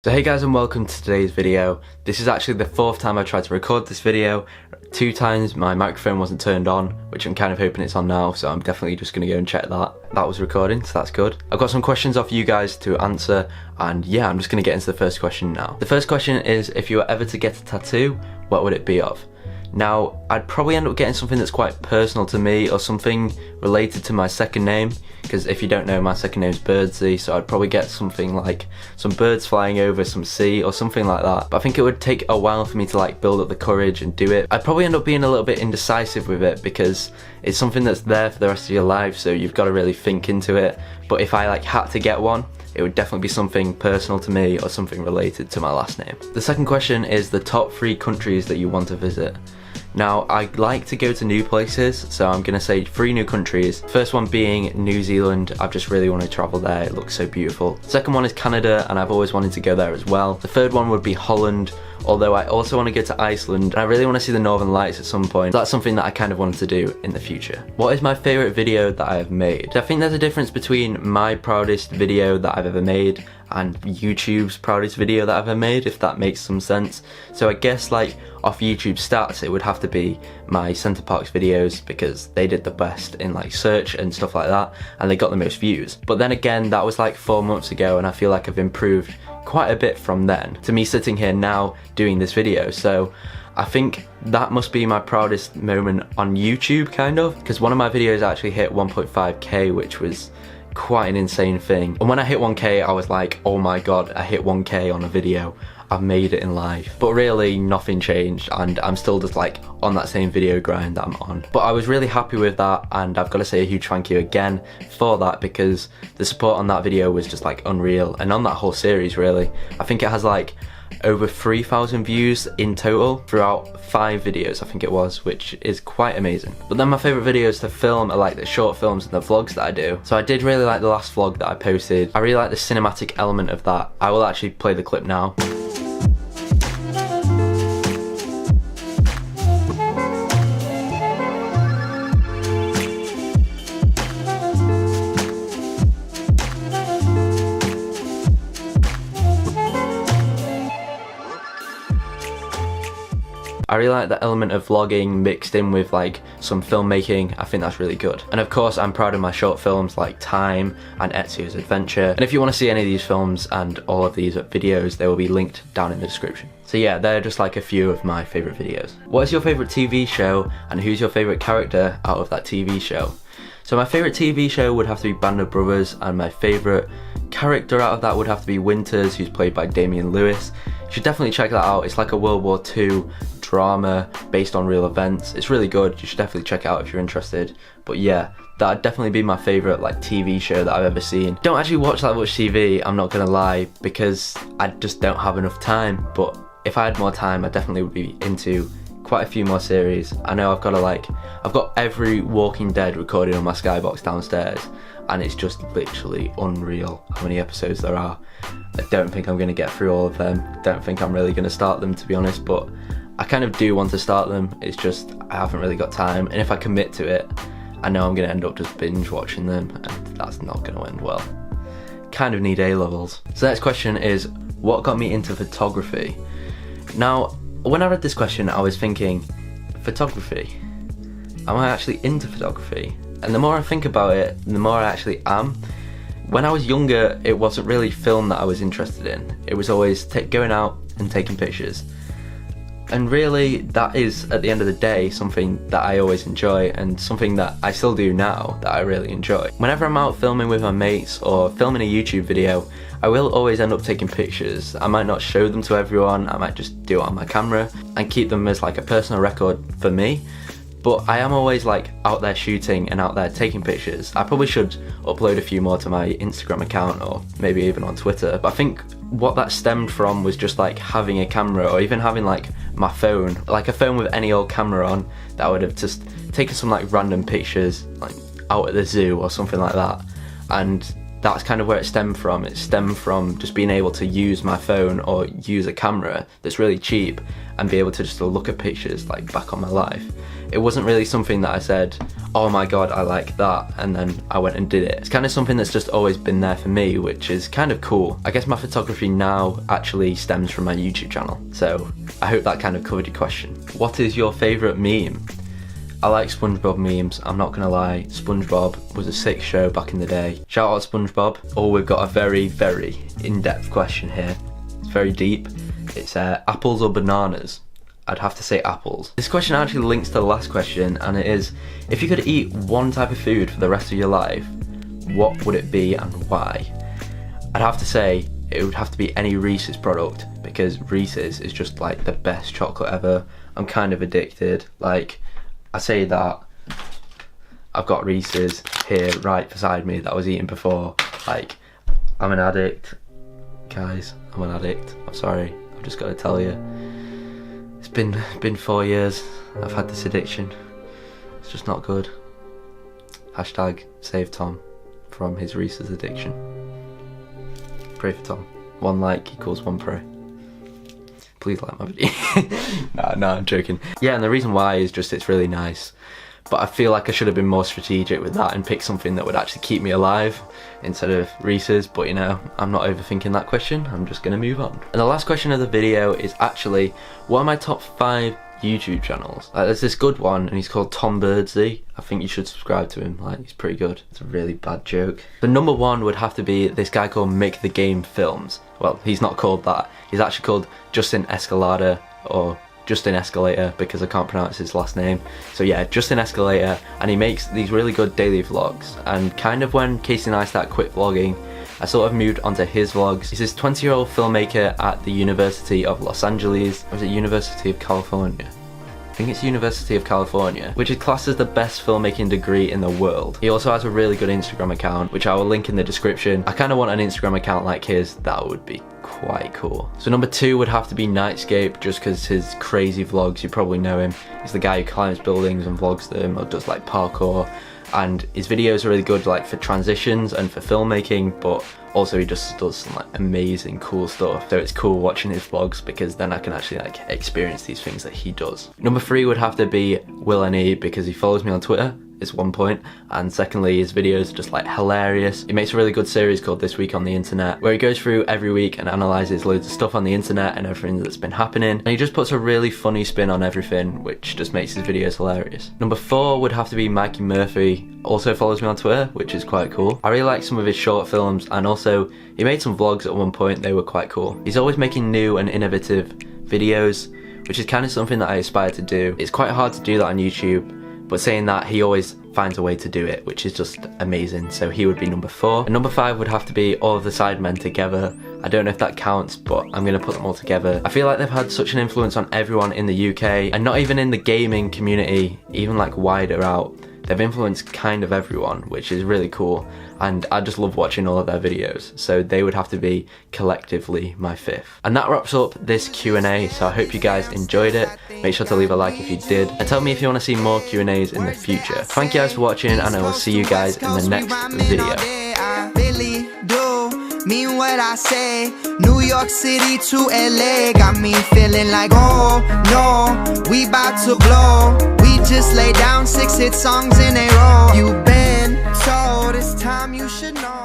So hey guys, and welcome to today's video. This is actually the fourth time I tried to record this video. 2 times my microphone wasn't turned on, which I'm kind of hoping it's on now, so I'm definitely just going to go and check that. That was recording, so that's good. I've got some questions off you guys to answer, and yeah, I'm just going to get into the first question now. The first question is, if you were ever to get a tattoo, what would it be of? Now, I'd probably end up getting something that's quite personal to me, or something related to my second name, because if you don't know, my second name's Birdsey, so I'd probably get something like some birds flying over some sea or something like that. But I think it would take a while for me to build up the courage and do it. I'd probably end up being a little bit indecisive with it, because it's something that's there for the rest of your life, so you've got to really think into it. But if I had to get one, it would definitely be something personal to me or something related to my last name. The second question is the top 3 countries that you want to visit. Now, I like to go to new places, so I'm gonna say 3 new countries. First one being New Zealand. I've just really wanted to travel there, it looks so beautiful. Second one is Canada, and I've always wanted to go there as well. The third one would be Holland, although I also want to go to Iceland, and I really want to see the Northern Lights at some point. That's something that I kind of wanted to do in the future. What is my favourite video that I have made? I think there's a difference between my proudest video that I've ever made and YouTube's proudest video that I've ever made, if that makes some sense. So I guess off YouTube stats, it would have to be my Center Parks videos, because they did the best in search and stuff like that, and they got the most views. But then again, that was 4 months ago, and I feel like I've improved quite a bit from then to me sitting here now doing this video. So I think that must be my proudest moment on YouTube, kind of, because one of my videos actually hit 1.5k, which was quite an insane thing. And when I hit 1k, I was like, oh my god, I hit 1k on a video, I've made it in life. But really nothing changed, and I'm still just on that same video grind that I'm on. But I was really happy with that, and I've got to say a huge thank you again for that, because the support on that video was just unreal, and on that whole series really. I think it has over 3,000 views in total throughout 5 videos, I think it was, which is quite amazing. But then my favourite videos to film are the short films and the vlogs that I do. So I did really like the last vlog that I posted. I really like the cinematic element of that. I will actually play the clip now. I really like the element of vlogging mixed in with some filmmaking. I think that's really good. And of course, I'm proud of my short films like Time and Ezio's Adventure. And if you want to see any of these films and all of these videos, they will be linked down in the description. So yeah, they're just a few of my favourite videos. What is your favourite TV show, and who's your favourite character out of that TV show? So my favourite TV show would have to be Band of Brothers, and my favourite character out of that would have to be Winters, who's played by Damian Lewis. You should definitely check that out. It's a World War II drama based on real events. It's really good. You should definitely check it out if you're interested. But yeah, that'd definitely be my favourite TV show that I've ever seen. Don't actually watch that much TV, I'm not gonna lie, because I just don't have enough time. But if I had more time, I definitely would be into quite a few more series. I know I've got I've got every Walking Dead recorded on my Skybox downstairs, and it's just literally unreal how many episodes there are. I don't think I'm going to get through all of them. Don't think I'm really going to start them, to be honest, but I kind of do want to start them. It's just I haven't really got time, and if I commit to it, I know I'm going to end up just binge watching them, and that's not going to end well. Kind of need A-levels. So the next question is, what got me into photography? Now, when I read this question, I was thinking, photography? Am I actually into photography? And the more I think about it, the more I actually am. When I was younger, it wasn't really film that I was interested in. It was always going out and taking pictures. And really, that is, at the end of the day, something that I always enjoy, and something that I still do now that I really enjoy. Whenever I'm out filming with my mates or filming a YouTube video, I will always end up taking pictures. I might not show them to everyone, I might just do it on my camera and keep them as a personal record for me. But I am always out there shooting and out there taking pictures. I probably should upload a few more to my Instagram account, or maybe even on Twitter. But I think what that stemmed from was just having a camera, or even having my phone, a phone with any old camera on, that I would have just taken some random pictures out at the zoo or something like that. And that's kind of where it stemmed from. It stemmed from just being able to use my phone or use a camera that's really cheap and be able to just look at pictures like back on my life. It wasn't really something that I said, oh my god, I like that, and then I went and did it. It's kind of something that's just always been there for me, which is kind of cool. I guess my photography now actually stems from my YouTube channel, so I hope that kind of covered your question. What is your favourite meme? I like SpongeBob memes, I'm not gonna lie. SpongeBob was a sick show back in the day. Shout out to SpongeBob. Oh, we've got a very, very in-depth question here. It's very deep. It's apples or bananas? I'd have to say apples. This question actually links to the last question, and it is, if you could eat one type of food for the rest of your life, what would it be and why? I'd have to say it would have to be any Reese's product, because Reese's is just like the best chocolate ever. I'm kind of addicted. Like, I say that, I've got Reese's here right beside me that I was eating before. Like, I'm an addict. Guys, I'm an addict. I'm sorry, I've just got to tell you. It's been 4 years I've had this addiction. It's just not good. Hashtag save Tom from his Reese's addiction. Pray for Tom. 1 like equals 1 pray. Please like my video. No, I'm joking. Yeah, and the reason why is just it's really nice. But I feel like I should have been more strategic with that and picked something that would actually keep me alive instead of Reese's. But you know, I'm not overthinking that question. I'm just going to move on. And the last question of the video is actually, what are my top 5 YouTube channels? There's this good one and he's called Tom Birdsey. I think you should subscribe to him, like he's pretty good. It's a really bad joke. The number 1 would have to be this guy called Make the Game Films. Well, he's not called that. He's actually called Justin Escalada, or Justin Escalator, because I can't pronounce his last name. So yeah, Justin Escalator, and he makes these really good daily vlogs. And kind of when Casey and I started quit vlogging, I sort of moved onto his vlogs. He's this 20-year-old filmmaker at the University of Los Angeles, or is it University of California? I think it's University of California, which is classed as the best filmmaking degree in the world. He also has a really good Instagram account, which I will link in the description. I kind of want an Instagram account like his. That would be quite cool. So number 2 would have to be Nightscape, just because his crazy vlogs, you probably know him. He's the guy who climbs buildings and vlogs them, or does like parkour. And his videos are really good like for transitions and for filmmaking, but also he just does some like amazing cool stuff. So it's cool watching his vlogs because then I can actually like experience these things that he does. Number 3 would have to be Will and E, because he follows me on Twitter. Is 1 point, and secondly, his videos are just like hilarious. He makes a really good series called This Week on the Internet, where he goes through every week and analyzes loads of stuff on the internet and everything that's been happening, and he just puts a really funny spin on everything, which just makes his videos hilarious. Number 4 would have to be Mikey Murphy, also follows me on Twitter, which is quite cool. I really like some of his short films, and also he made some vlogs at 1 point, they were quite cool. He's always making new and innovative videos, which is kind of something that I aspire to do. It's quite hard to do that on YouTube, but saying that, he always finds a way to do it, which is just amazing. So he would be number 4. And number 5 would have to be all of the Sidemen together. I don't know if that counts, but I'm gonna put them all together. I feel like they've had such an influence on everyone in the UK, and not even in the gaming community, even like wider out. They've influenced kind of everyone, which is really cool, and I just love watching all of their videos, so they would have to be collectively my 5th. And that wraps up this Q&A, so I hope you guys enjoyed it. Make sure to leave a like if you did, and tell me if you want to see more Q&As in the future. Thank you guys for watching, and I will see you guys in the next video. Mean what I say. New York City to LA got me feeling like, oh no, we about to blow. We just lay down 6 hit songs in a row. You've been told it's time you should know.